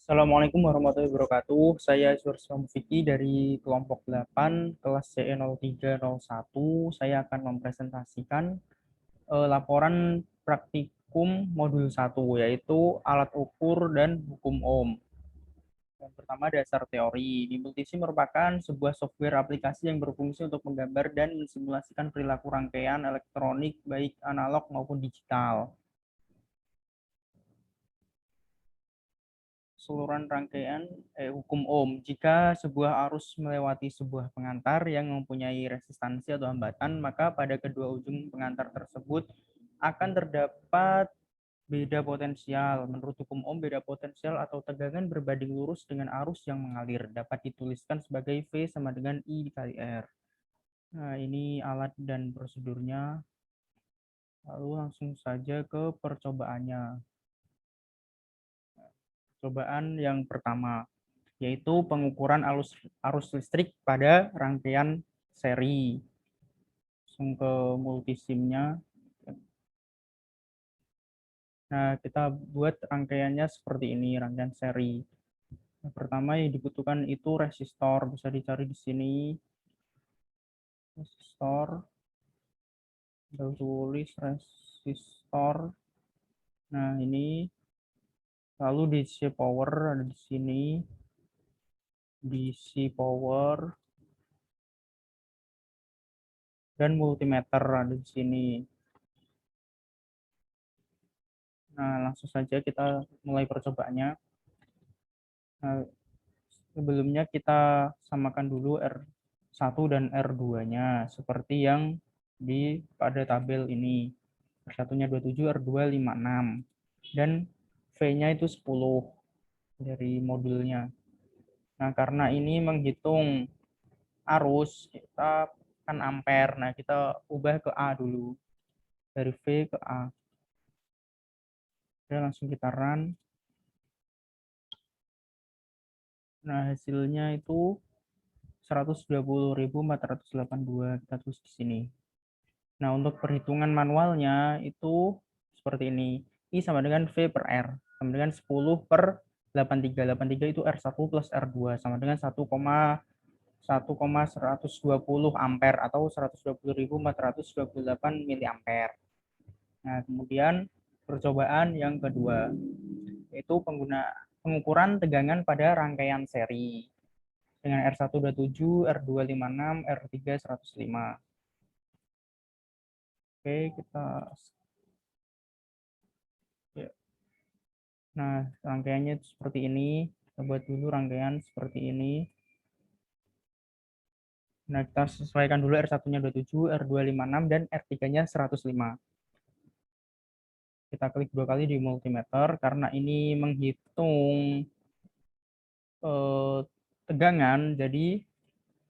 Assalamualaikum warahmatullahi wabarakatuh. Saya Surya Mufiki dari kelompok 8 kelas CE0301. Saya akan mempresentasikan laporan praktikum modul 1 yaitu alat ukur dan hukum ohm. Yang pertama dasar teori. Multisim merupakan sebuah software aplikasi yang berfungsi untuk menggambar dan mensimulasikan perilaku rangkaian elektronik baik analog maupun digital. Keseluruhan rangkaian hukum ohm. Jika sebuah arus melewati sebuah pengantar yang mempunyai resistansi atau hambatan, maka pada kedua ujung pengantar tersebut akan terdapat beda potensial. Menurut hukum ohm, beda potensial atau tegangan berbanding lurus dengan arus yang mengalir dapat dituliskan sebagai V sama dengan I dikali R. Nah, ini alat dan prosedurnya. Lalu langsung saja ke percobaannya. Percobaan yang pertama, yaitu pengukuran arus listrik pada rangkaian seri. Langsung ke multisimnya. Nah, kita buat rangkaiannya seperti ini, rangkaian seri. Yang pertama yang dibutuhkan itu resistor, bisa dicari di sini. Resistor, kita tulis resistor. Nah, ini lalu DC power ada di sini. DC power dan multimeter ada di sini. Nah, langsung saja kita mulai percobaannya. Nah, sebelumnya kita samakan dulu R1 dan R2-nya seperti yang pada tabel ini. R1-nya 27, R2 56. Dan V-nya itu 10 dari modulnya. Nah, karena ini menghitung arus, kita kan ampere. Nah, kita ubah ke A dulu. Dari V ke A. Dan langsung kita run. Nah, hasilnya itu 120.482 kita tulis di sini. Nah, untuk perhitungan manualnya itu seperti ini. I sama dengan V per R. Sama dengan 10 per 83. 83 itu R1 plus R2. Sama dengan 1,120 ampere atau 120.428 miliampere. Nah, kemudian percobaan yang kedua, yaitu pengukuran tegangan pada rangkaian seri. Dengan R1 27, R2 56, R3 105. Oke, kita ya. Nah, rangkaiannya seperti ini. Kita buat dulu rangkaian seperti ini. Nah, kita sesuaikan dulu R1-nya 27, R2 56, dan R3-nya 105. Kita klik 2 kali di multimeter karena ini menghitung tegangan. Jadi,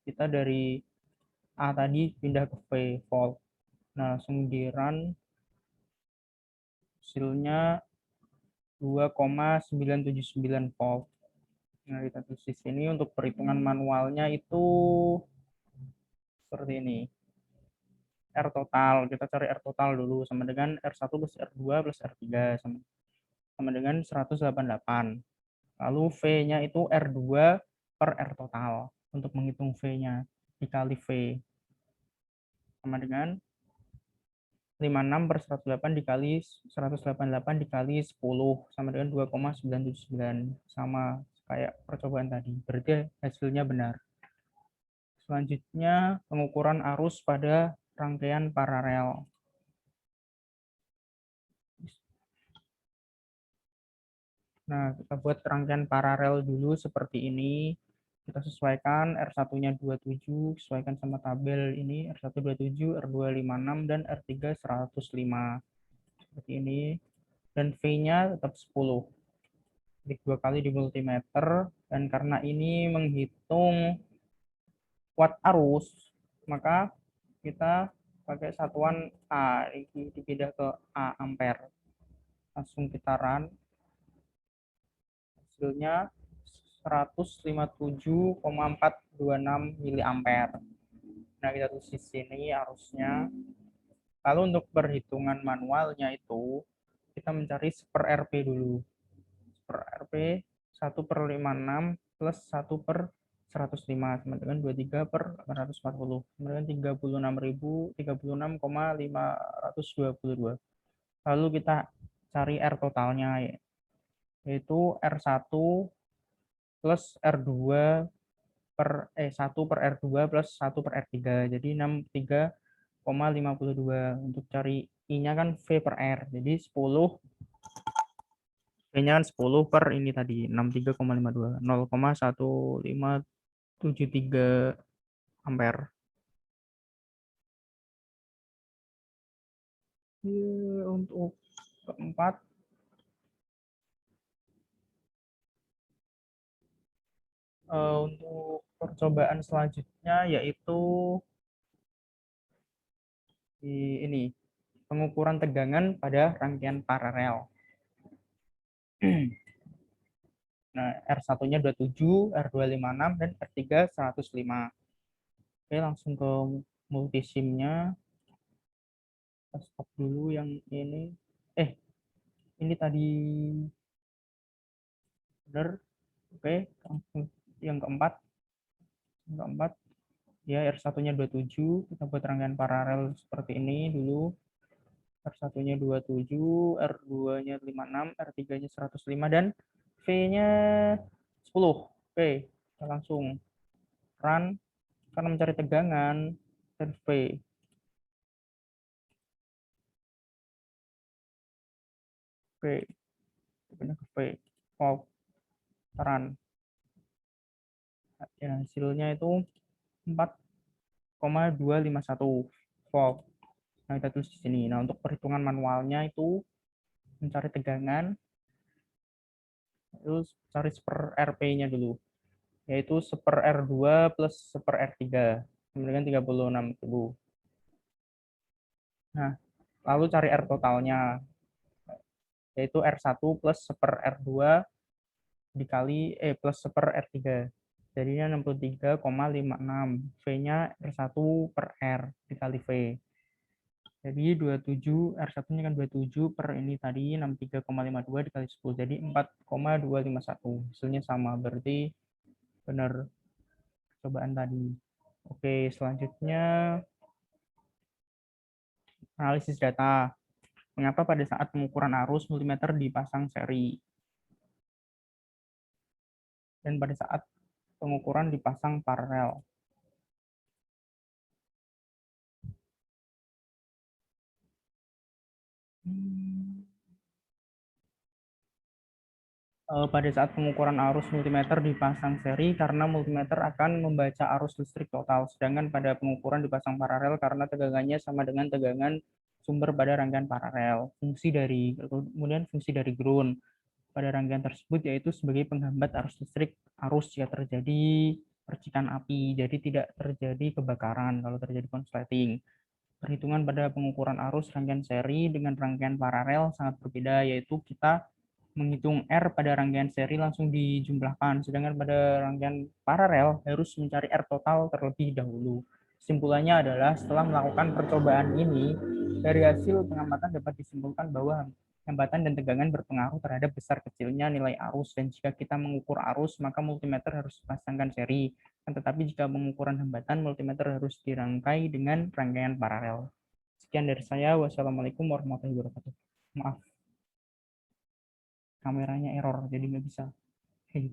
kita dari A tadi pindah ke V, volt. Nah, langsung di run. Hasilnya 2,979 volt. Nah, kita tulis di sini untuk perhitungan manualnya itu seperti ini. R total, kita cari R total dulu sama dengan R1 plus R2 plus R3 sama dengan 188. Lalu V-nya itu R2 per R total untuk menghitung V-nya dikali V sama dengan 56 per 108 dikali 188 dikali 10 sama dengan 2,979, sama kayak percobaan tadi. Berarti hasilnya benar. Selanjutnya pengukuran arus pada rangkaian paralel. Nah, kita buat rangkaian paralel dulu seperti ini. Kita sesuaikan R1-nya 27, sesuaikan sama tabel ini, R1 27, R2 56, dan R3 105. Seperti ini. Dan V-nya tetap 10. Klik 2 kali di multimeter, dan karena ini menghitung watt arus, maka kita pakai satuan A, ini dipindah ke A, ampere. Langsung kita run. Hasilnya 157,426 miliampere. Nah, kita tulis di sini arusnya. Lalu untuk perhitungan manualnya itu kita mencari 1/RP dulu. 1/RP 1/56 plus 1/105 sama dengan 23/840 sama dengan 36.522. Lalu kita cari R totalnya, yaitu R1 plus R2 1 per R2 plus 1 per R3. Jadi 63,52. Untuk cari I-nya kan V per R. Jadi 10, V-nya kan 10 per ini tadi, 63,52. 0,1573 ampere. Untuk keempat, untuk percobaan selanjutnya yaitu ini pengukuran tegangan pada rangkaian paralel. Nah, R1-nya 27, R256, dan R3 105. Oke, langsung ke multisimnya. Kita stop dulu yang ini. Ini tadi benar. Oke, langsung yang keempat. Yang keempat, ya R1-nya 27. Kita buat rangkaian paralel seperti ini dulu. R1-nya 27, R2-nya 56, R3-nya 105, dan V-nya 10. Oke, kita langsung run karena mencari tegangan dan V. Oke, tegangan ke V. Wow, run. Ya, hasilnya itu 4,251 volt. Nah, kita tulis di sini. Nah, untuk perhitungan manualnya itu mencari tegangan, terus cari seper RP-nya dulu, yaitu seper R2 plus seper R3, dengan 36.000. Nah, lalu cari R totalnya, yaitu R1 plus seper R2 dikali plus seper R3. Jadinya 63,56. V-nya R1 per R dikali V. Jadi 27, R1-nya kan 27 per ini tadi 63,52 dikali 10. Jadi 4,251. Hasilnya sama, berarti benar cobaan tadi. Oke, selanjutnya analisis data. Mengapa pada saat pengukuran arus multimeter dipasang seri dan pada saat pengukuran dipasang paralel? Pada saat pengukuran arus multimeter dipasang seri karena multimeter akan membaca arus listrik total, sedangkan pada pengukuran dipasang paralel karena tegangannya sama dengan tegangan sumber pada rangkaian paralel. Kemudian fungsi dari ground pada rangkaian tersebut yaitu sebagai penghambat arus listrik jika terjadi percikan api, jadi tidak terjadi kebakaran kalau terjadi konsleting. Perhitungan pada pengukuran arus rangkaian seri dengan rangkaian paralel sangat berbeda, yaitu kita menghitung R pada rangkaian seri langsung dijumlahkan, sedangkan pada rangkaian paralel harus mencari R total terlebih dahulu. Kesimpulannya adalah setelah melakukan percobaan ini, dari hasil pengamatan dapat disimpulkan bahwa hambatan dan tegangan berpengaruh terhadap besar kecilnya nilai arus, dan jika kita mengukur arus, maka multimeter harus dipasangkan seri. Tetapi jika pengukuran hambatan, multimeter harus dirangkai dengan rangkaian paralel. Sekian dari saya. Wassalamualaikum warahmatullahi wabarakatuh. Maaf, kameranya error, jadi nggak bisa. Hey.